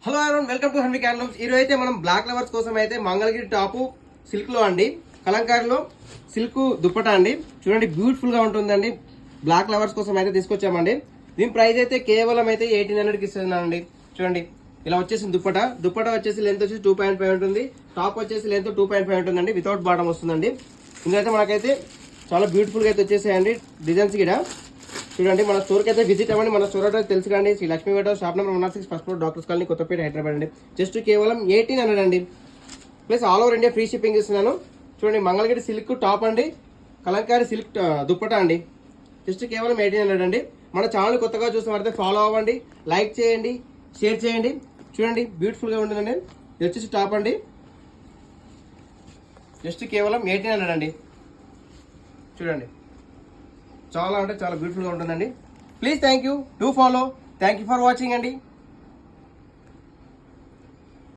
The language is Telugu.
హలో ఎవరైనా వెల్కమ్ టు హన్వి క్యాండ్లూమ్స్. ఈరోజు అయితే మనం బ్లాక్ లవర్స్ కోసం అయితే మంగళగిరి టాపు సిల్క్ లో అండి, కలంకారీలో సిల్క్ దుప్పటా అండి. చూడండి బ్యూటిఫుల్ గా ఉంటుందండి. బ్లాక్ లవర్స్ కోసం అయితే తీసుకొచ్చామండి. దీని ప్రైస్ అయితే కేవలం అయితే 1800కి ఇస్తున్నానండి. చూడండి ఇలా వచ్చేసింది దుప్పటా వచ్చేసి లెంత్ వచ్చేసి 2.5 ఉంటుంది. టాప్ వచ్చేసి లెంత్ 2.5 ఉంటుందండి. వితౌట్ బాటమ్ వస్తుందండి. ఇందులో మనకైతే చాలా బ్యూటిఫుల్ గా అయితే వచ్చేసాయండి డిజైన్స్ కూడా. చూడండి మన స్టోర్కి అయితే విజిట్ అవ్వండి. మన స్టోర్ అడ్రస్ తెలుసు కండి, శ్రీ లక్ష్మీ వెటర్, shop number 106, first floor, doctors colony, Kothapeta, Hyderabad అండి. జస్ట్ కేవలం 1800 అండి. Plus all over India free shipping ఇస్తున్నాను. చూడండి మంగళగిరి సిల్క్ టాప్ అండి, కలంకారీ సిల్క్ దుప్పటా అండి. జస్ట్ కేవలం 1800 అండి. మన ఛానల్ కొత్తగా చూసినట్లయితే ఫాలో అవ్వండి, లైక్ చేయండి, షేర్ చేయండి. చూడండి బ్యూటిఫుల్ గా ఉంటుందండి. ఇది వచ్చేసి టాప్ అండి. జస్ట్ కేవలం 1800 అండి. చూడండి చాలా అంటే చాలా బ్యూటిఫుల్ గా ఉంటుందండి. Please thank you, do follow. Thank you for watching అండి.